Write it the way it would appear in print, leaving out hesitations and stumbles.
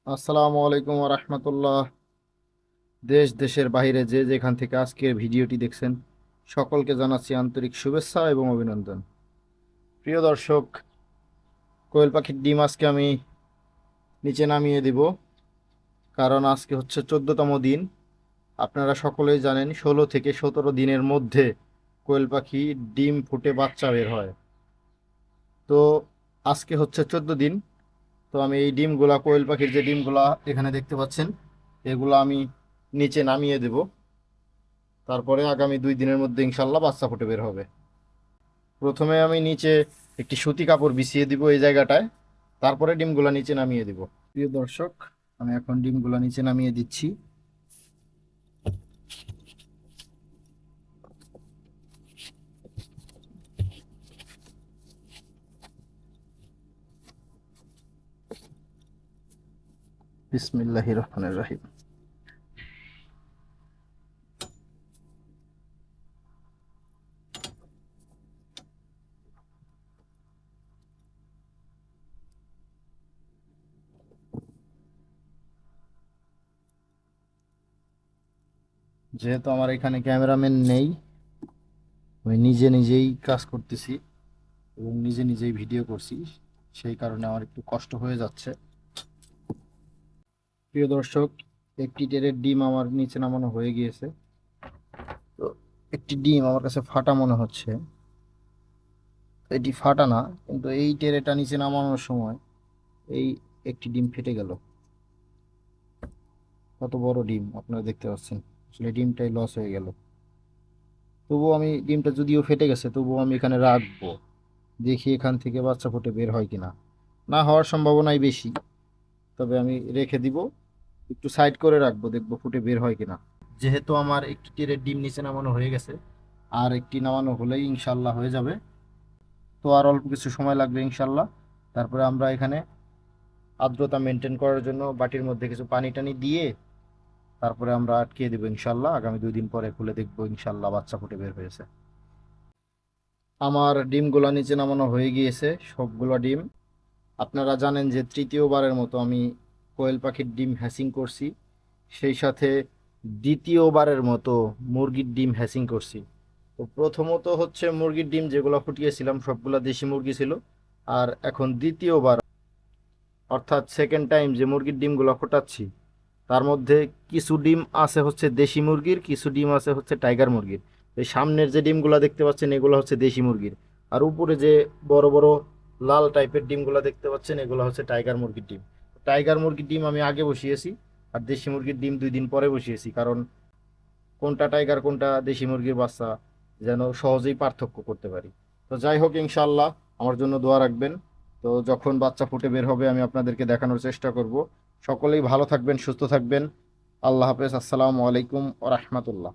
আসসালামু আলাইকুম রহমতুল্লাহ। দেশ দেশের বাইরে যে যেখান থেকে আজকের ভিডিওটি দেখছেন সকলকে জানাচ্ছি আন্তরিক শুভেচ্ছা এবং অভিনন্দন। প্রিয় দর্শক, কোয়েল পাখির ডিম আজকে আমি নিচে নামিয়ে দিব, কারণ আজকে হচ্ছে 14তম দিন। আপনারা সকলেই জানেন 16 থেকে 17 দিনের মধ্যে কোয়েল পাখি ডিম ফুটে বাচ্চা বের হয়। তো আজকে হচ্ছে 14 দিন। তো আমি এই ডিমগুলা, কোয়েল পাখির যে ডিমগুলা এখানে দেখতে পাচ্ছেন, এগুলো আমি নিচে নামিয়ে দেব। তারপরে আগামী 2 দিনের মধ্যে ইনশাল্লাহ বাচ্চা ফুটে বের হবে। প্রথমে আমি নিচে একটি সুতি কাপড় বিছিয়ে দিব এই জায়গাটায়, তারপরে ডিমগুলা নিচে নামিয়ে দিব। প্রিয় দর্শক, আমি এখন ডিমগুলা নিচে নামিয়ে দিচ্ছি। বিসমিল্লাহির রহমানির রহিম। যেহেতু আমার এখানে ক্যামেরাম্যান নেই, আমি নিজে নিজেই কাজ করতেছি এবং নিজে নিজেই ভিডিও করছি, সেই কারণে আমার একটু কষ্ট হয়ে যাচ্ছে। প্রিয় দর্শক, একটি টেরের ডিম আমার নিচে নামানো হয়ে গিয়েছে। তো একটি ডিম আমার কাছে ফাটা মনে হচ্ছে। এটি ফাটা না, কিন্তু এই টেরেটা নিচে নামানোর সময় এই একটি ডিম ফেটে গেল। কত বড় ডিম আপনারা দেখতে পাচ্ছেন, আসলে ডিমটাই লস হয়ে গেল। তবুও আমি, ডিমটা যদিও ফেটে গেছে তবুও আমি এখানে রাখবো, দেখি এখান থেকে বাচ্চা ফুটে বের হয় কিনা। না হওয়ার সম্ভাবনাই বেশি, তবে আমি রেখে দিব, একটু সাইড করে রাখবো, দেখবো ফুটে বের হয় কিনা। যেহেতু আমার একটি টেরের ডিম নিচে নামানো হয়ে গেছে, আর একটি নামানো হলেই ইনশাল্লাহ হয়ে যাবে। তো আর অল্প কিছু সময় লাগবে ইনশাল্লাহ। তারপরে আমরা এখানে আর্দ্রতা মেনটেন করার জন্য বাটির মধ্যে কিছু পানি টানি দিয়ে তারপরে আমরা আটকিয়ে দেবো ইনশাল্লাহ। আগামী 2 দিন পরে খুলে দেখবো ইনশাল্লাহ বাচ্চা ফুটে বের হয়েছে। আমার ডিমগুলো নিচে নামানো হয়ে গিয়েছে, সবগুলো ডিম। আপনারা জানেন যে তৃতীয়বারের মতো আমি কোয়েল পাখির ডিম হ্যাচিং করছি, সেই সাথে দ্বিতীয়বারের মতো মুরগির ডিম হ্যাচিং করছি। তো প্রথমত হচ্ছে মুরগির ডিম যেগুলো ফুটিয়েছিলাম সবগুলা দেশি মুরগি ছিল, আর এখন দ্বিতীয়বার, অর্থাৎ সেকেন্ড টাইম যে মুরগির ডিমগুলো ফোটাচ্ছি, তার মধ্যে কিছু ডিম আছে হচ্ছে দেশি মুরগির, কিছু ডিম আছে হচ্ছে টাইগার মুরগির। এই সামনের যে ডিমগুলো দেখতে পাচ্ছেন এগুলো হচ্ছে দেশি মুরগির, আর উপরে যে বড় বড় লাল টাইপের ডিমগুলো দেখতে পাচ্ছেন এগুলো হচ্ছে টাইগার মুরগির ডিম। টাইগার মুরগির ডিম আমি আগে বসিয়েছি, আর দেশি মুরগির ডিম 2 দিন পরে বসিয়েছি, কারণ কোনটা টাইগার কোনটা দেশি মুরগির বাচ্চা যেন সহজেই পার্থক্য করতে পারি। তো যাই হোক, ইনশাল্লাহ আমার জন্য দোয়া রাখবেন। তো যখন বাচ্চা ফুটে বের হবে আমি আপনাদেরকে দেখানোর চেষ্টা করব। সকলেই ভালো থাকবেন, সুস্থ থাকবেন। আল্লাহ হাফেজ, আসসালামু আলাইকুম ওয়া রাহমাতুল্লাহ।